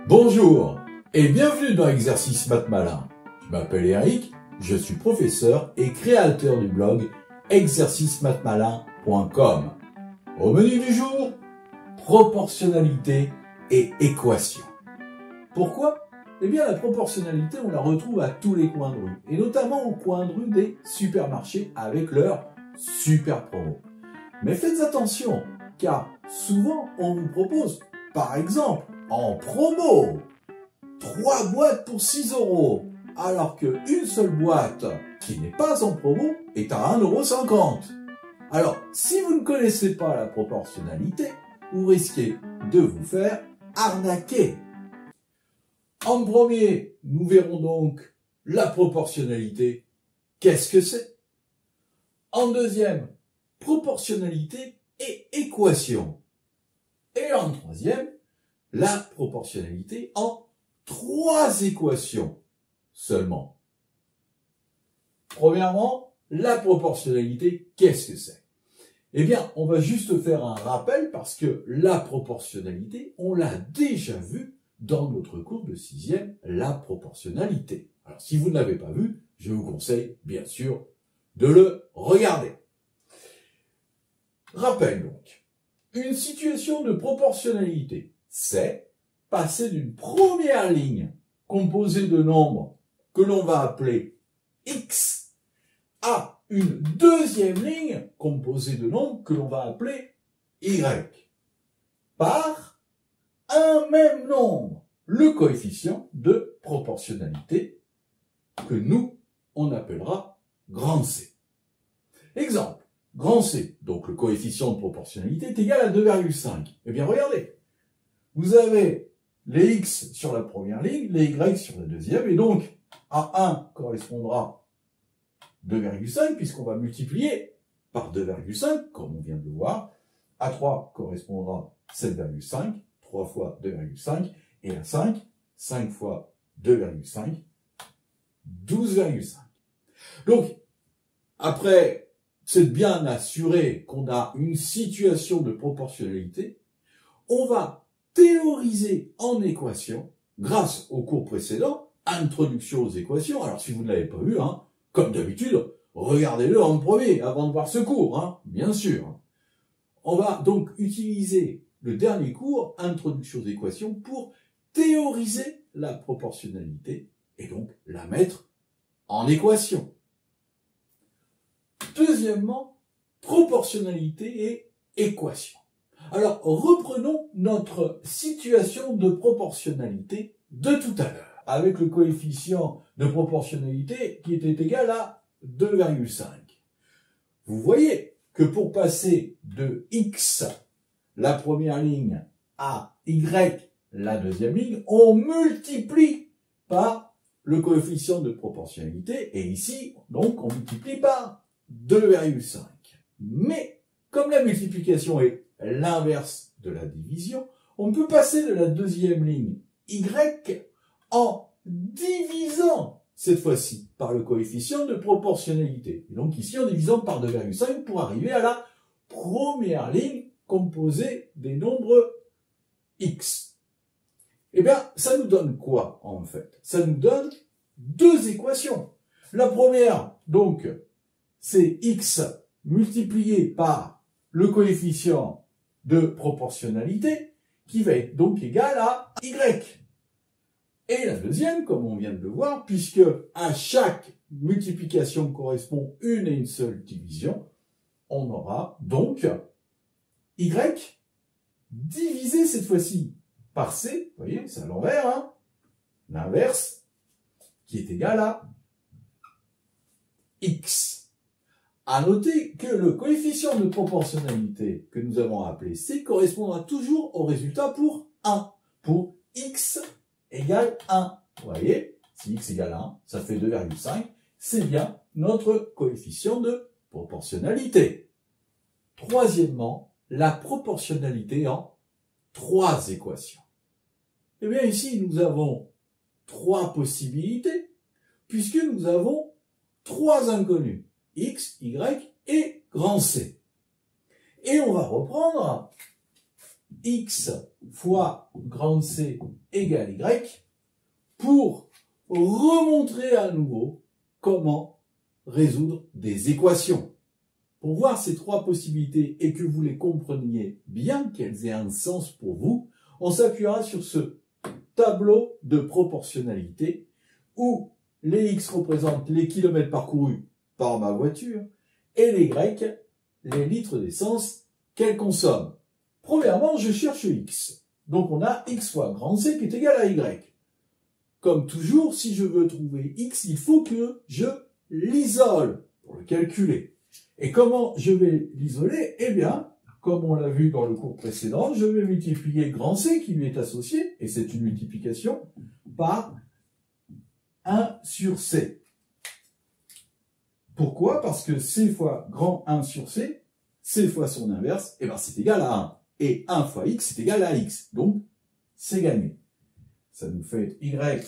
Bonjour et bienvenue dans Exercice Maths Malin. Je m'appelle Eric, je suis professeur et créateur du blog exercicemathsmalin.com. Au menu du jour, proportionnalité et équation. Pourquoi? Eh bien la proportionnalité on la retrouve à tous les coins de rue et notamment au coin de rue des supermarchés avec leur super promo. Mais faites attention car souvent on vous propose par exemple en promo 3 boîtes pour 6 €, alors qu'une seule boîte qui n'est pas en promo est à 1,50 €. Alors, si vous ne connaissez pas la proportionnalité, vous risquez de vous faire arnaquer. En premier, nous verrons donc la proportionnalité. Qu'est-ce que c'est? En deuxième, proportionnalité et équation. Et en troisième, la proportionnalité en 3 équations seulement. Premièrement, la proportionnalité, qu'est-ce que c'est? Eh bien, on va juste faire un rappel parce que la proportionnalité, on l'a déjà vu dans notre cours de 6e, la proportionnalité. Alors, si vous ne l'avez pas vu, je vous conseille, bien sûr, de le regarder. Rappel donc. Une situation de proportionnalité, c'est passer d'une première ligne composée de nombres que l'on va appeler x à une deuxième ligne composée de nombres que l'on va appeler y par un même nombre, le coefficient de proportionnalité que nous, on appellera grand C. Exemple. Grand C, donc le coefficient de proportionnalité, est égal à 2,5. Eh bien, regardez. Vous avez les x sur la première ligne, les y sur la deuxième, et donc A1 correspondra 2,5, puisqu'on va multiplier par 2,5, comme on vient de le voir. A3 correspondra 7,5, 3 fois 2,5, et A5, 5 fois 2,5, 12,5. Donc, après c'est bien assuré qu'on a une situation de proportionnalité, on va théoriser en équation, grâce au cours précédent, introduction aux équations. Alors si vous ne l'avez pas vu, comme d'habitude, regardez-le en premier avant de voir ce cours, bien sûr. On va donc utiliser le dernier cours, introduction aux équations, pour théoriser la proportionnalité et donc la mettre en équation. Deuxièmement, proportionnalité et équation. Alors, reprenons notre situation de proportionnalité de tout à l'heure, avec le coefficient de proportionnalité qui était égal à 2,5. Vous voyez que pour passer de x, la première ligne, à y, la deuxième ligne, on multiplie par le coefficient de proportionnalité, et ici, donc, on multiplie par 2,5. Mais, comme la multiplication est l'inverse de la division, on peut passer de la deuxième ligne y en divisant, cette fois-ci, par le coefficient de proportionnalité. Et donc ici, en divisant par 2,5 pour arriver à la première ligne composée des nombres x. Eh bien, ça nous donne quoi, en fait? Ça nous donne 2 équations. La première, donc, c'est x multiplié par le coefficient de proportionnalité qui va être donc égal à y. Et la deuxième, comme on vient de le voir, puisque à chaque multiplication correspond une et une seule division, on aura donc y divisé cette fois-ci par c, vous voyez, c'est à l'envers, l'inverse, qui est égal à x. À noter que le coefficient de proportionnalité que nous avons appelé C correspondra toujours au résultat pour 1. Pour x égale 1. Vous voyez, si x égale 1, ça fait 2,5. C'est bien notre coefficient de proportionnalité. Troisièmement, la proportionnalité en 3 équations. Eh bien ici, nous avons 3 possibilités, puisque nous avons 3 inconnus. X, Y et grand C. Et on va reprendre x fois grande C égale Y pour remontrer à nouveau comment résoudre des équations. Pour voir ces trois possibilités et que vous les compreniez bien, qu'elles aient un sens pour vous, on s'appuiera sur ce tableau de proportionnalité où les X représentent les kilomètres parcourus par ma voiture et les Y, les litres d'essence qu'elle consomme. Premièrement, je cherche X. Donc on a X fois grand C qui est égal à Y. Comme toujours, si je veux trouver X, il faut que je l'isole pour le calculer. Et comment je vais l'isoler? Eh bien, comme on l'a vu dans le cours précédent, je vais multiplier grand C qui lui est associé, et c'est une multiplication, par 1 sur C. Pourquoi? Parce que C fois grand 1 sur C, C fois son inverse, eh ben c'est égal à 1. Et 1 fois X, c'est égal à X. Donc, c'est gagné. Ça nous fait Y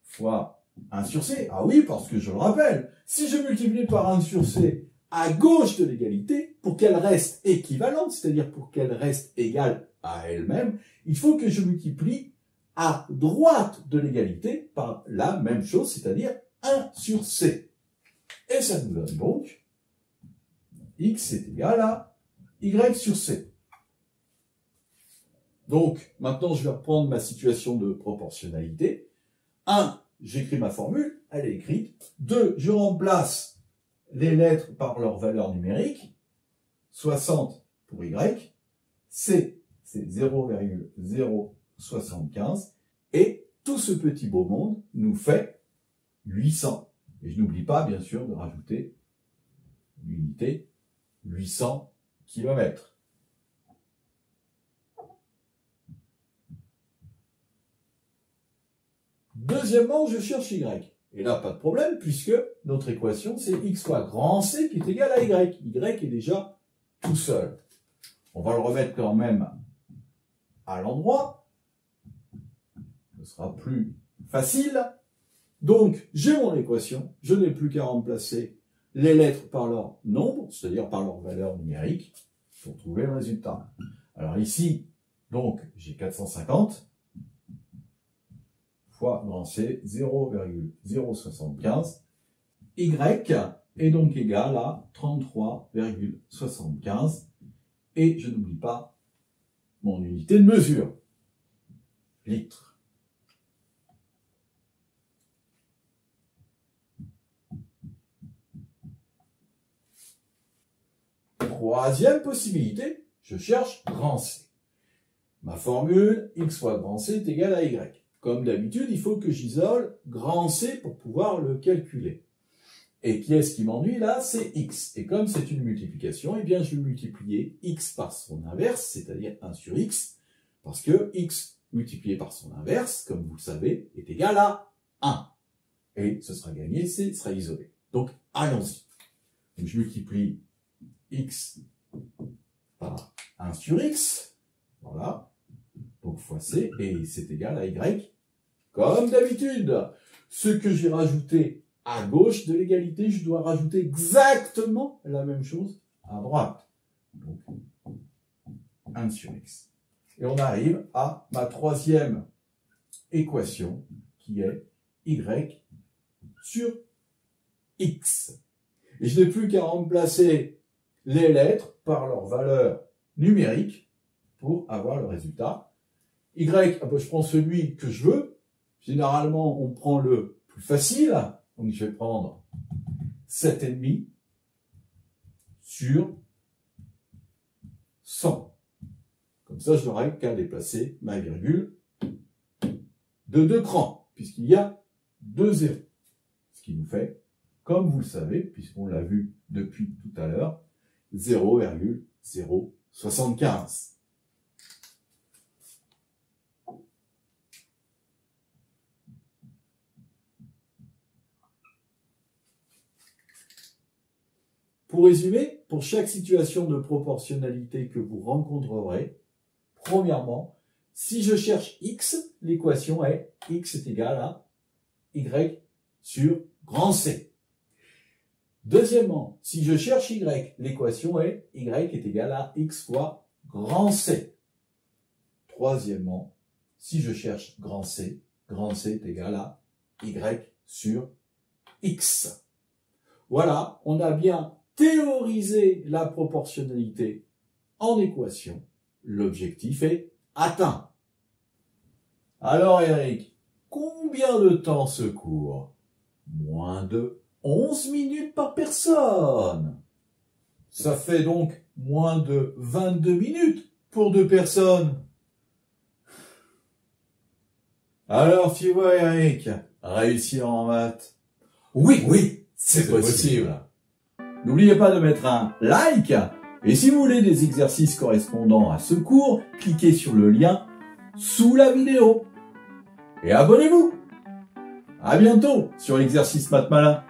fois 1 sur C. Ah oui, parce que je le rappelle, si je multiplie par 1 sur C à gauche de l'égalité, pour qu'elle reste équivalente, c'est-à-dire pour qu'elle reste égale à elle-même, il faut que je multiplie à droite de l'égalité par la même chose, c'est-à-dire 1 sur C. Et ça nous donne donc X est égal à Y sur C. Donc, maintenant, je vais reprendre ma situation de proportionnalité. 1, j'écris ma formule, elle est écrite. 2, je remplace les lettres par leur valeur numérique. 60 pour Y. C, c'est 0,075. Et tout ce petit beau monde nous fait 800. Et je n'oublie pas, bien sûr, de rajouter l'unité 800 km. Deuxièmement, je cherche Y. Et là, pas de problème, puisque notre équation, c'est X fois grand C qui est égal à Y. Y est déjà tout seul. On va le remettre quand même à l'endroit. Ce sera plus facile. Donc, j'ai mon équation. Je n'ai plus qu'à remplacer les lettres par leur nombre, c'est-à-dire par leur valeur numérique, pour trouver le résultat. Alors ici, donc, j'ai 450 fois grand C, 0,075. Y est donc égal à 33,75. Et je n'oublie pas mon unité de mesure, litres. Troisième possibilité, je cherche grand C. Ma formule, X fois grand C est égal à Y. Comme d'habitude, il faut que j'isole grand C pour pouvoir le calculer. Et qui est-ce qui m'ennuie là? C'est X. Et comme c'est une multiplication, eh bien je vais multiplier X par son inverse, c'est-à-dire 1 sur X, parce que X multiplié par son inverse, comme vous le savez, est égal à 1. Et ce sera gagné, C sera isolé. Donc, allons-y. Donc, je multiplie X par 1 sur X, voilà, donc fois C, et c'est égal à Y, comme d'habitude. Ce que j'ai rajouté à gauche de l'égalité, je dois rajouter exactement la même chose à droite. Donc, 1 sur X. Et on arrive à ma troisième équation, qui est Y sur X. Et je n'ai plus qu'à remplacer les lettres par leur valeur numérique pour avoir le résultat. Y, je prends celui que je veux. Généralement, on prend le plus facile. Donc, je vais prendre 7,5 sur 100. Comme ça, je n'aurai qu'à déplacer ma virgule de 2 crans, puisqu'il y a 2 zéros. Ce qui nous fait, comme vous le savez, puisqu'on l'a vu depuis tout à l'heure, 0,075. Pour résumer, pour chaque situation de proportionnalité que vous rencontrerez, premièrement, si je cherche X, l'équation est X est égal à Y sur grand C. Deuxièmement, si je cherche Y, l'équation est Y est égal à X fois grand C. Troisièmement, si je cherche grand C est égal à Y sur X. Voilà, on a bien théorisé la proportionnalité en équation. L'objectif est atteint. Alors Eric, combien de temps ce cours? Moins de 11 minutes par personne. Ça fait donc moins de 22 minutes pour 2 personnes. Alors tu vois Eric, réussir en maths? Oui, c'est possible. N'oubliez pas de mettre un like. Et si vous voulez des exercices correspondant à ce cours, cliquez sur le lien sous la vidéo. Et abonnez-vous. À bientôt sur l'exercice Maths Malin.